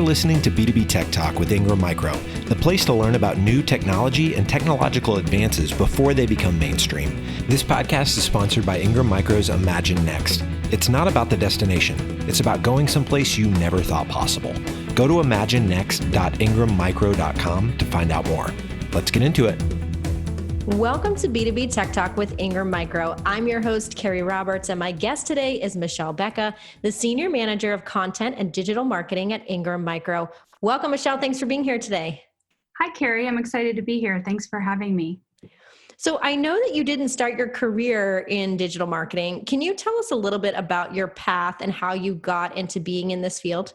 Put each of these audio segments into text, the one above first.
You're listening to B2B Tech Talk with Ingram Micro, the place to learn about new technology and technological advances before they become mainstream. This podcast is sponsored by Ingram Micro's Imagine Next. It's not about the destination. It's about going someplace you never thought possible. Go to imaginenext.ingrammicro.com to find out more. Let's get into it. Welcome to B2B Tech Talk with Ingram Micro. I'm your host, Carrie Roberts, and my guest today is Michelle Becka, the Senior Manager of Content and Digital Marketing at Ingram Micro. Welcome, Michelle. Thanks for being here today. Hi, Carrie. I'm excited to be here. Thanks for having me. So I know that you didn't start your career in digital marketing. Can you tell us a little bit about your path and how you got into being in this field?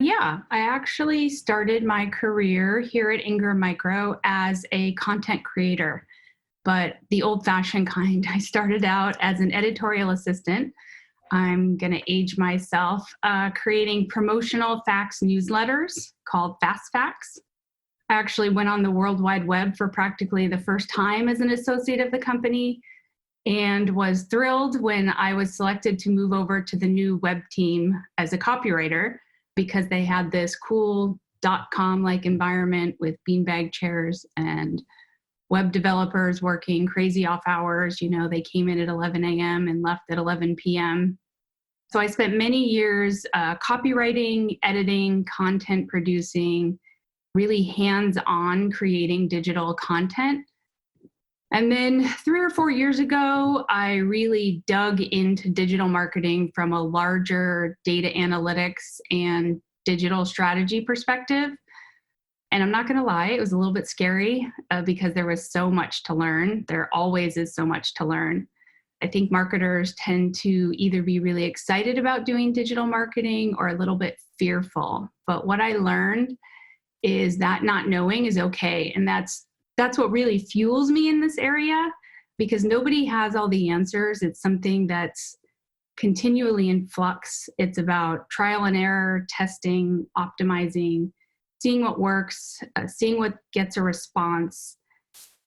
Yeah, I actually started my career here at Ingram Micro as a content creator, but the old-fashioned kind. I started out as an editorial assistant. I'm going to age myself, creating promotional fax newsletters called Fast Facts. I actually went on the World Wide Web for practically the first time as an associate of the company and was thrilled when I was selected to move over to the new web team as a copywriter, because they had this cool .com-like environment with beanbag chairs and web developers working crazy off hours. You know, they came in at 11 a.m. and left at 11 p.m. So I spent many years copywriting, editing, content producing, really hands-on creating digital content. And then 3 or 4 years ago, I really dug into digital marketing from a larger data analytics and digital strategy perspective. And I'm not going to lie, it was a little bit scary because there was so much to learn. There always is so much to learn. I think marketers tend to either be really excited about doing digital marketing or a little bit fearful. But what I learned is that not knowing is okay. And that's what really fuels me in this area, because nobody has all the answers. It's something that's continually in flux. It's about trial and error, testing, optimizing, seeing what works, seeing what gets a response,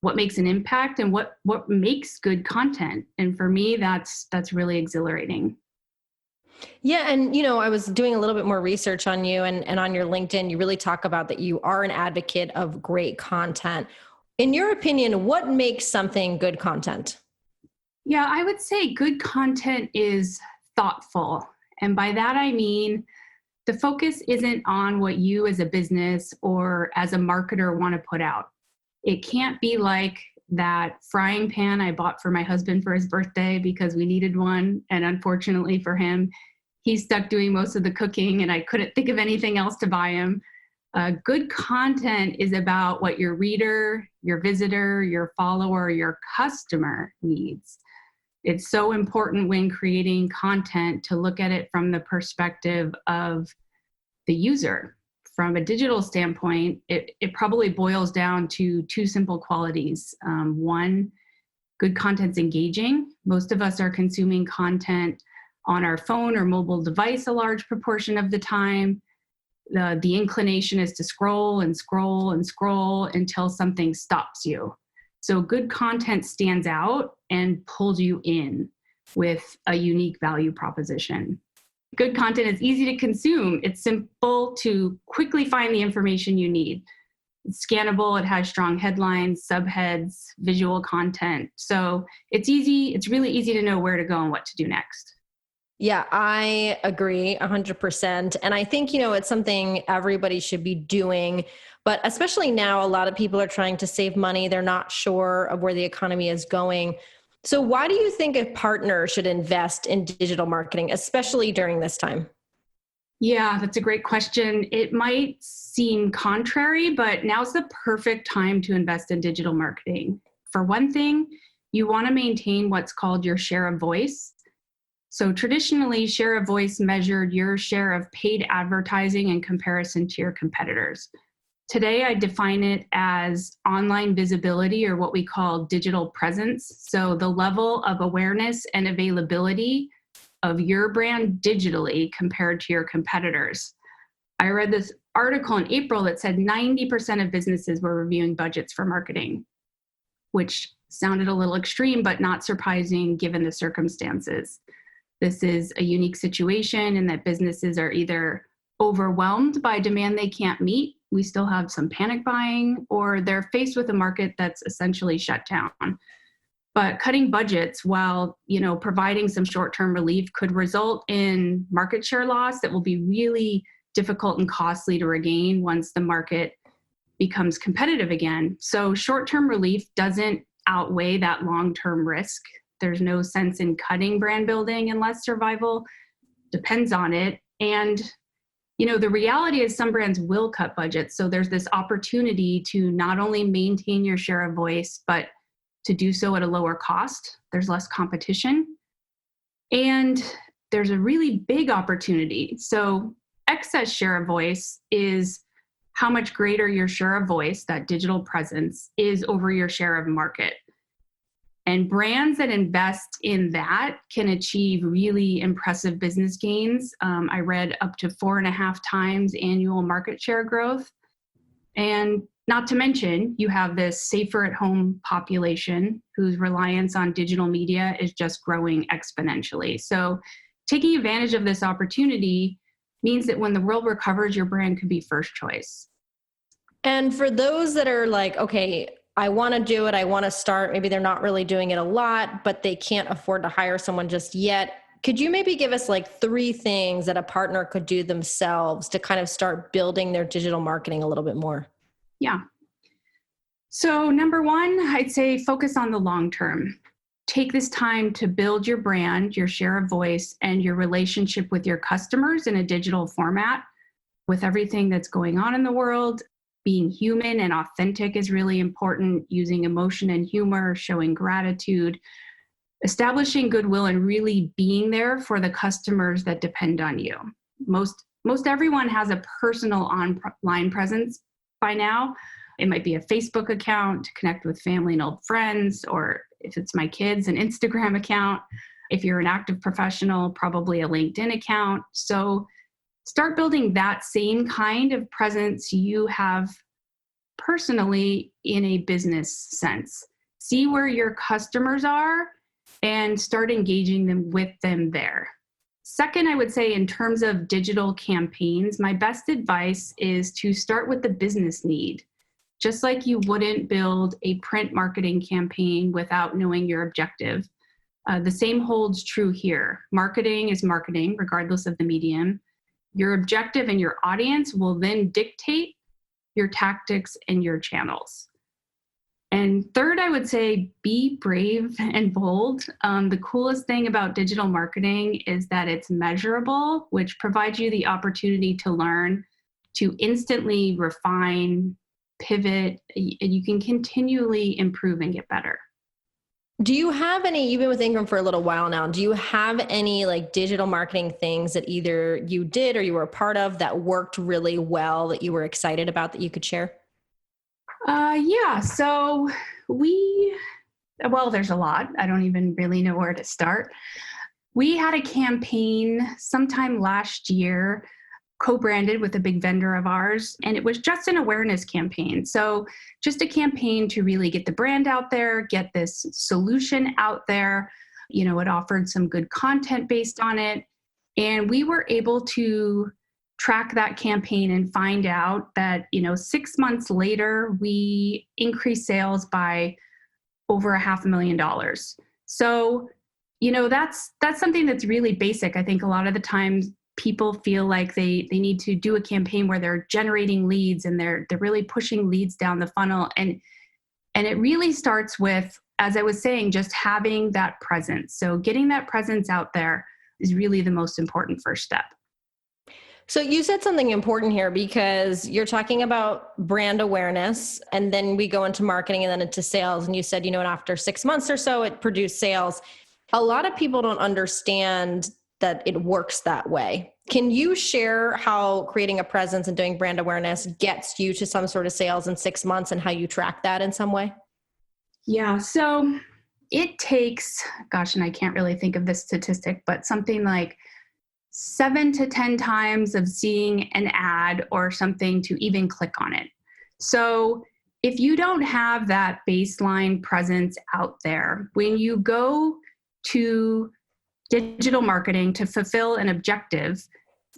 what makes an impact, and what makes good content. And for me, that's really exhilarating. Yeah. And, I was doing a little bit more research on you and on your LinkedIn, you really talk about that you are an advocate of great content. In your opinion, what makes something good content? Yeah, I would say good content is thoughtful. And by that, I mean, the focus isn't on what you as a business or as a marketer want to put out. It can't be like that frying pan I bought for my husband for his birthday because we needed one. And unfortunately for him, he's stuck doing most of the cooking and I couldn't think of anything else to buy him. Good content is about what your reader, your visitor, your follower, your customer needs. It's so important when creating content to look at it from the perspective of the user. From a digital standpoint, it probably boils down to two simple qualities. One, good content's engaging. Most of us are consuming content on our phone or mobile device a large proportion of the time. The inclination is to scroll and scroll and scroll until something stops you. So good content stands out and pulls you in with a unique value proposition. Good content is easy to consume. It's simple to quickly find the information you need. It's scannable, it has strong headlines, subheads, visual content. So it's really easy to know where to go and what to do next. Yeah, I agree 100%. And I think, it's something everybody should be doing, but especially now, a lot of people are trying to save money. They're not sure of where the economy is going. So why do you think a partner should invest in digital marketing, especially during this time? Yeah, that's a great question. It might seem contrary, but now's the perfect time to invest in digital marketing. For one thing, you want to maintain what's called your share of voice. So traditionally, share of voice measured your share of paid advertising in comparison to your competitors. Today, I define it as online visibility, or what we call digital presence. So the level of awareness and availability of your brand digitally compared to your competitors. I read this article in April that said 90% of businesses were reviewing budgets for marketing, which sounded a little extreme, but not surprising given the circumstances. This is a unique situation in that businesses are either overwhelmed by demand they can't meet. We still have some panic buying, or they're faced with a market that's essentially shut down. But cutting budgets while, providing some short-term relief could result in market share loss that will be really difficult and costly to regain once the market becomes competitive again. So short-term relief doesn't outweigh that long-term risk. There's no sense in cutting brand building unless survival depends on it. And, the reality is some brands will cut budgets. So there's this opportunity to not only maintain your share of voice, but to do so at a lower cost. There's less competition. And there's a really big opportunity. So excess share of voice is how much greater your share of voice, that digital presence, is over your share of market. And brands that invest in that can achieve really impressive business gains. I read up to 4.5 times annual market share growth. And not to mention, you have this safer at home population whose reliance on digital media is just growing exponentially. So taking advantage of this opportunity means that when the world recovers, your brand could be first choice. And for those that are like, okay, I want to do it, I want to start, maybe they're not really doing it a lot, but they can't afford to hire someone just yet. Could you maybe give us like 3 things that a partner could do themselves to kind of start building their digital marketing a little bit more? Yeah. So number 1, I'd say focus on the long term. Take this time to build your brand, your share of voice, and your relationship with your customers in a digital format. With everything that's going on in the world, being human and authentic is really important. Using emotion and humor, showing gratitude, establishing goodwill, and really being there for the customers that depend on you. Most everyone has a personal online presence by now. It might be a Facebook account to connect with family and old friends, or if it's my kids, an Instagram account. If you're an active professional, probably a LinkedIn account. So start building that same kind of presence you have personally in a business sense. See where your customers are and start engaging them with them there. Second, I would say in terms of digital campaigns, my best advice is to start with the business need. Just like you wouldn't build a print marketing campaign without knowing your objective. The same holds true here. Marketing is marketing, regardless of the medium. Your objective and your audience will then dictate your tactics and your channels. And third, I would say be brave and bold. The coolest thing about digital marketing is that it's measurable, which provides you the opportunity to learn, to instantly refine, pivot, and you can continually improve and get better. Do you have any, you've been with Ingram for a little while now, do you have any like digital marketing things that either you did or you were a part of that worked really well that you were excited about that you could share? Yeah, so there's a lot. I don't even really know where to start. We had a campaign sometime last year, co-branded with a big vendor of ours, and it was just an awareness campaign. So just a campaign to really get the brand out there, get this solution out there. It offered some good content based on it. And we were able to track that campaign and find out that, 6 months later, we increased sales by over $500,000. So, that's something that's really basic. I think a lot of the times people feel like they need to do a campaign where they're generating leads and they're really pushing leads down the funnel. And it really starts with, as I was saying, just having that presence. So getting that presence out there is really the most important first step. So you said something important here because you're talking about brand awareness and then we go into marketing and then into sales. And you said, after 6 months or so, it produced sales. A lot of people don't understand that it works that way. Can you share how creating a presence and doing brand awareness gets you to some sort of sales in 6 months and how you track that in some way? Yeah, so it takes, and I can't really think of this statistic, but something like 7 to 10 times of seeing an ad or something to even click on it. So if you don't have that baseline presence out there, when you go to digital marketing to fulfill an objective,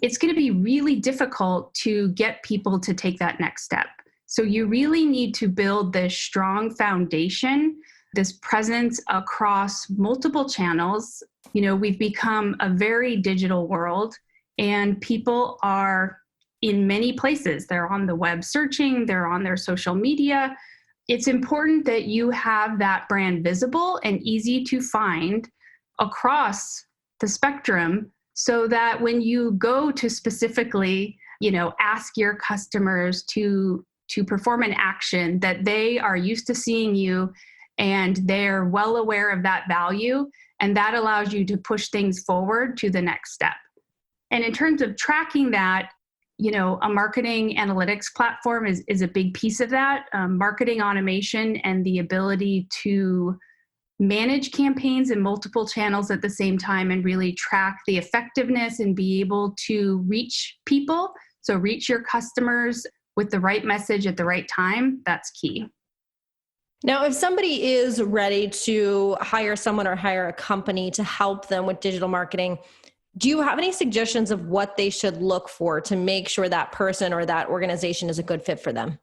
it's going to be really difficult to get people to take that next step. So you really need to build this strong foundation, this presence across multiple channels. We've become a very digital world, and people are in many places. They're on the web searching, they're on their social media. It's important that you have that brand visible and easy to find across the spectrum, so that when you go to specifically, ask your customers to perform an action, that they are used to seeing you and they're well aware of that value, and that allows you to push things forward to the next step. And in terms of tracking that, a marketing analytics platform is a big piece of that. Marketing automation and the ability to manage campaigns in multiple channels at the same time and really track the effectiveness and be able to reach people. So reach your customers with the right message at the right time. That's key. Now, if somebody is ready to hire someone or hire a company to help them with digital marketing, do you have any suggestions of what they should look for to make sure that person or that organization is a good fit for them?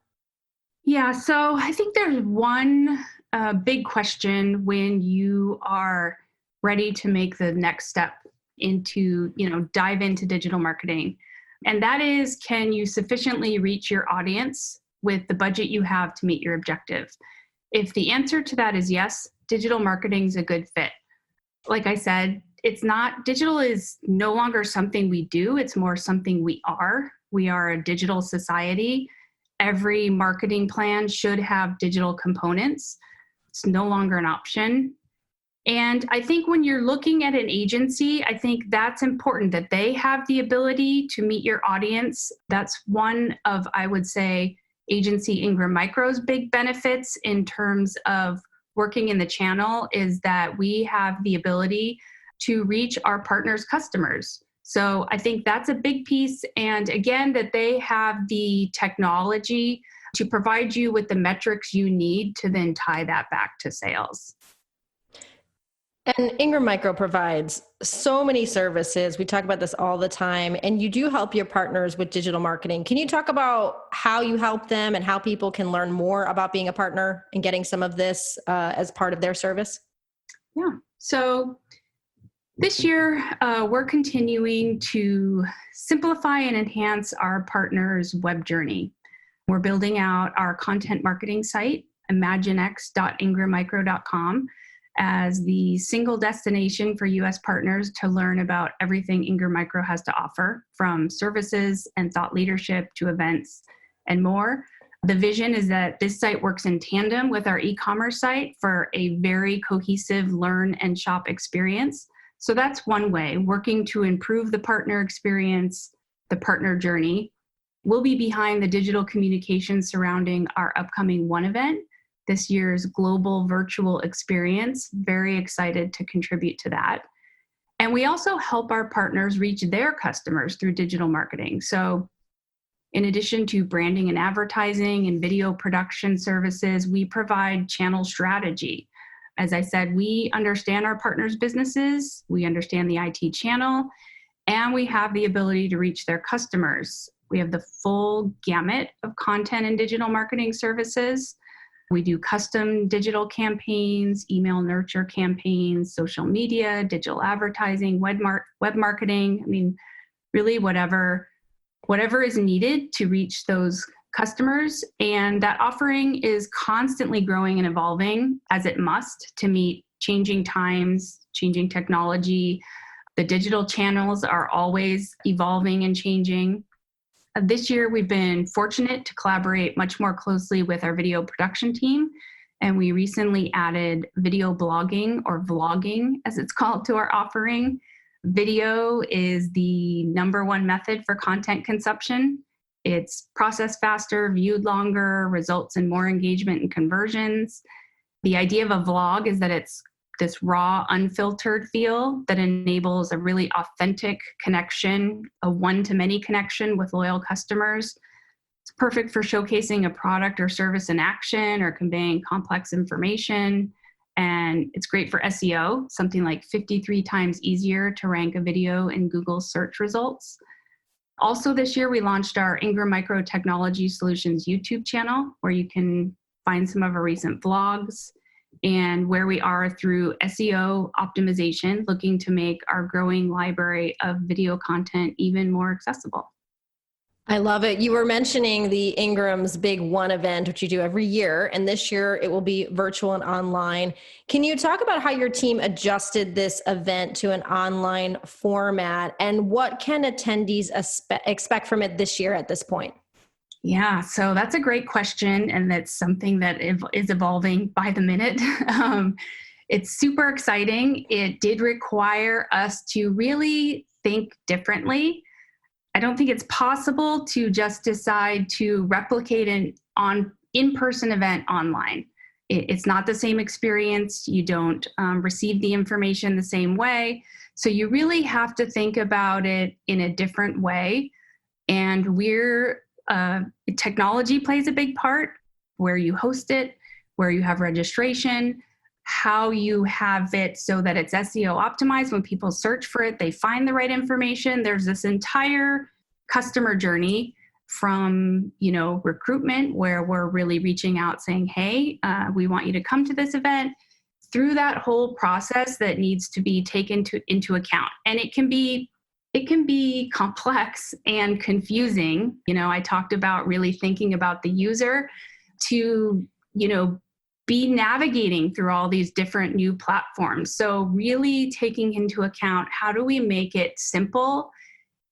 Yeah, so I think there's one big question when you are ready to make the next step into, dive into digital marketing. And that is, can you sufficiently reach your audience with the budget you have to meet your objective? If the answer to that is yes, digital marketing is a good fit. Like I said, digital is no longer something we do, it's more something we are. We are a digital society. Every marketing plan should have digital components. It's no longer an option. And I think when you're looking at an agency, I think that's important that they have the ability to meet your audience. That's one of, I would say, Agency Ingram Micro's big benefits in terms of working in the channel, is that we have the ability to reach our partners' customers. So I think that's a big piece. And again, that they have the technology to provide you with the metrics you need to then tie that back to sales. And Ingram Micro provides so many services. We talk about this all the time, and you do help your partners with digital marketing. Can you talk about how you help them and how people can learn more about being a partner and getting some of this as part of their service? Yeah. So this year, we're continuing to simplify and enhance our partners' web journey. We're building out our content marketing site, imaginex.ingrammicro.com, as the single destination for U.S. partners to learn about everything Ingram Micro has to offer, from services and thought leadership to events and more. The vision is that this site works in tandem with our e-commerce site for a very cohesive learn and shop experience. So that's one way, working to improve the partner experience, the partner journey. We'll be behind the digital communication surrounding our upcoming One event, this year's global virtual experience. Very excited to contribute to that. And we also help our partners reach their customers through digital marketing. So in addition to branding and advertising and video production services, we provide channel strategy. As I said, we understand our partners' businesses, we understand the IT channel, and we have the ability to reach their customers. We have the full gamut of content and digital marketing services. We do custom digital campaigns, email nurture campaigns, social media, digital advertising, web marketing. I mean, really whatever is needed to reach those customers. And that offering is constantly growing and evolving, as it must, to meet changing times, changing technology. The digital channels are always evolving and changing. This year, we've been fortunate to collaborate much more closely with our video production team, and we recently added video blogging, or vlogging as it's called, to our offering. Video is the number one method for content consumption. It's processed faster, viewed longer, results in more engagement and conversions. The idea of a vlog is that it's this raw, unfiltered feel that enables a really authentic connection, a one-to-many connection with loyal customers. It's perfect for showcasing a product or service in action or conveying complex information. And it's great for SEO, something like 53 times easier to rank a video in Google search results. Also this year, we launched our Ingram Micro Technology Solutions YouTube channel, where you can find some of our recent vlogs and where we are through SEO optimization, looking to make our growing library of video content even more accessible. I love it. You were mentioning the Ingram's Big One event, which you do every year, and this year it will be virtual and online. Can you talk about how your team adjusted this event to an online format, and what can attendees expect from it this year at this point? Yeah, so that's a great question, and that's something that is evolving by the minute. It's super exciting. It did require us to really think differently. I don't think it's possible to just decide to replicate an in-person event online. It's not the same experience. You don't receive the information the same way. So you really have to think about it in a different way. And technology plays a big part, where you host it, where you have registration, how you have it so that it's SEO optimized. When people search for it, they find the right information. There's this entire customer journey from, recruitment, where we're really reaching out saying, hey, we want you to come to this event, through that whole process that needs to be taken into account. And it can be complex and confusing. I talked about really thinking about the user to, be navigating through all these different new platforms. So really taking into account, how do we make it simple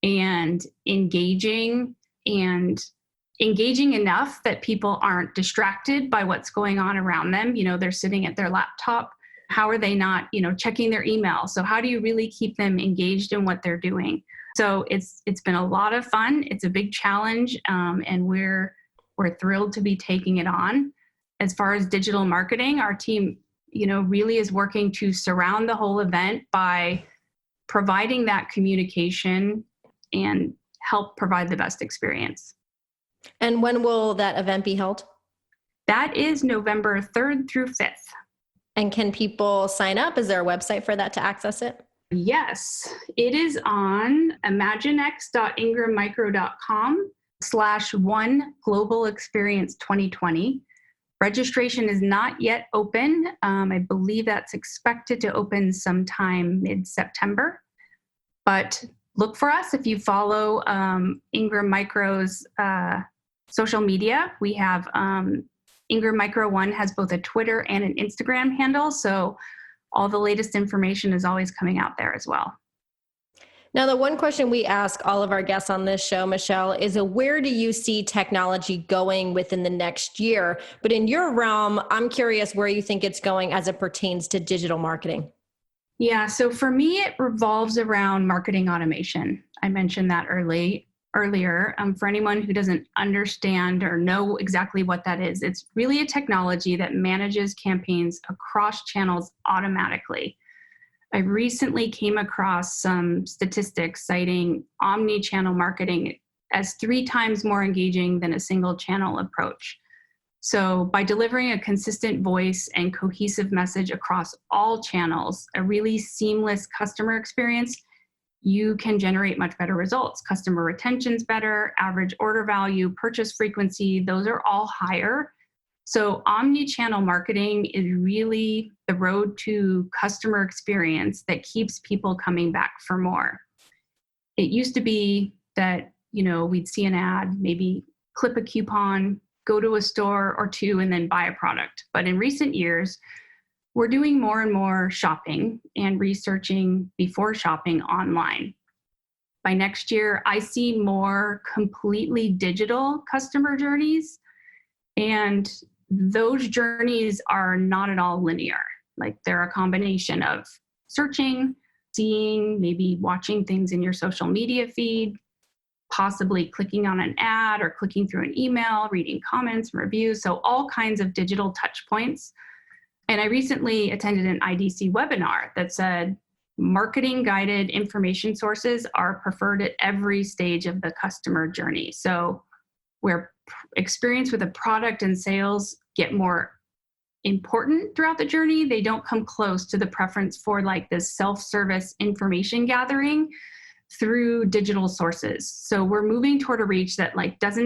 and engaging enough that people aren't distracted by what's going on around them. They're sitting at their laptop. How are they not, checking their email? So how do you really keep them engaged in what they're doing? So it's been a lot of fun. It's a big challenge, and we're thrilled to be taking it on. As far as digital marketing, our team, really is working to surround the whole event by providing that communication and help provide the best experience. And when will that event be held? That is November 3rd through 5th. And can people sign up? Is there a website for that to access it? Yes, it is on imaginex.ingrammicro.com/one global experience 2020. Registration is not yet open. I believe that's expected to open sometime mid-September. But look for us if you follow Ingram Micro's social media. We have Ingram Micro One has both a Twitter and an Instagram handle. So all the latest information is always coming out there as well. Now, the one question we ask all of our guests on this show, Michelle, is where do you see technology going within the next year? But in your realm, I'm curious where you think it's going as it pertains to digital marketing. Yeah, so for me, it revolves around marketing automation. I mentioned that earlier. For anyone who doesn't understand or know exactly what that is, it's really a technology that manages campaigns across channels automatically. I recently came across some statistics citing omni-channel marketing as 3 times more engaging than a single channel approach. So by delivering a consistent voice and cohesive message across all channels, a really seamless customer experience, you can generate much better results. Customer retention's better, average order value, purchase frequency, those are all higher. So omni-channel marketing is really the road to customer experience that keeps people coming back for more. It used to be that, we'd see an ad, maybe clip a coupon, go to a store or two, and then buy a product. But in recent years, we're doing more and more shopping and researching before shopping online. By next year, I see more completely digital customer journeys, and those journeys are not at all linear. Like, they're a combination of searching, seeing, maybe watching things in your social media feed, possibly clicking on an ad or clicking through an email, reading comments and reviews. So all kinds of digital touch points. And I recently attended an IDC webinar that said marketing guided information sources are preferred at every stage of the customer journey. So where experience with a product and sales get more important throughout the journey, they don't come close to the preference for like this self-service information gathering through digital sources. So we're moving toward a reach that doesn't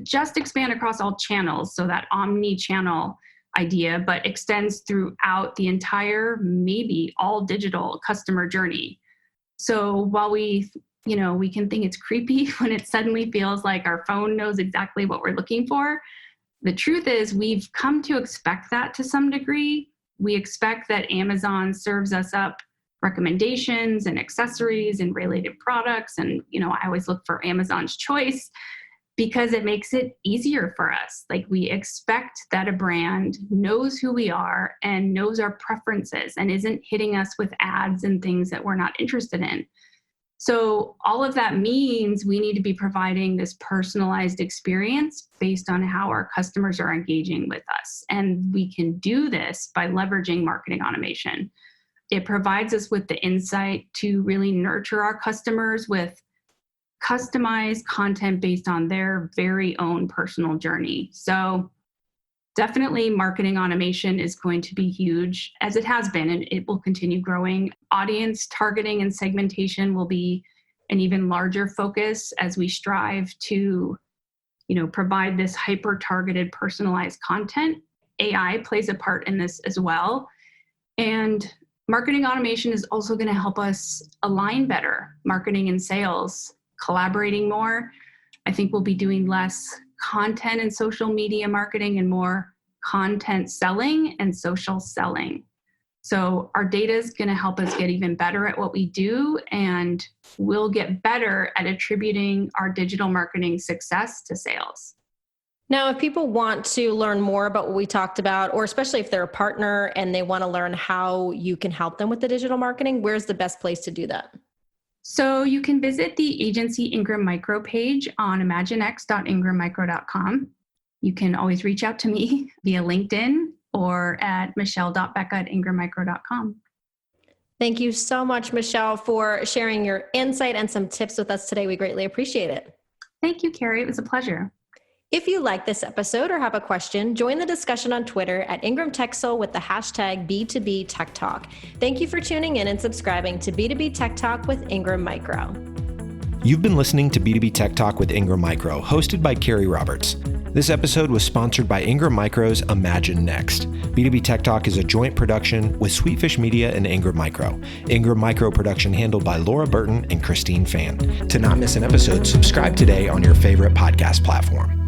just expand across all channels, so that omni-channel idea, but extends throughout the entire, maybe all digital customer journey. So while we can think it's creepy when it suddenly feels like our phone knows exactly what we're looking for, the truth is we've come to expect that to some degree. We expect that Amazon serves us up recommendations and accessories and related products. And, I always look for Amazon's choice because it makes it easier for us. We expect that a brand knows who we are and knows our preferences and isn't hitting us with ads and things that we're not interested in. So all of that means we need to be providing this personalized experience based on how our customers are engaging with us. And we can do this by leveraging marketing automation. It provides us with the insight to really nurture our customers with customized content based on their very own personal journey. So definitely marketing automation is going to be huge, as it has been, and it will continue growing. Audience targeting and segmentation will be an even larger focus as we strive to, provide this hyper-targeted, personalized content. AI plays a part in this as well. And marketing automation is also going to help us align better, marketing and sales, collaborating more. I think we'll be doing less content and social media marketing and more content selling and social selling. So our data is going to help us get even better at what we do, and we'll get better at attributing our digital marketing success to sales. Now, if people want to learn more about what we talked about, or especially if they're a partner and they want to learn how you can help them with the digital marketing, where's the best place to do that? So you can visit the Agency Ingram Micro page on imaginex.ingrammicro.com. You can always reach out to me via LinkedIn or at michelle.becka@ingrammicro.com. Thank you so much, Michelle, for sharing your insight and some tips with us today. We greatly appreciate it. Thank you, Carrie. It was a pleasure. If you like this episode or have a question, join the discussion on Twitter at Ingram Tech Soul with the hashtag B2B Tech Talk. Thank you for tuning in and subscribing to B2B Tech Talk with Ingram Micro. You've been listening to B2B Tech Talk with Ingram Micro, hosted by Carrie Roberts. This episode was sponsored by Ingram Micro's Imagine Next. B2B Tech Talk is a joint production with Sweetfish Media and Ingram Micro. Ingram Micro production handled by Laura Burton and Christine Fan. To not miss an episode, subscribe today on your favorite podcast platform.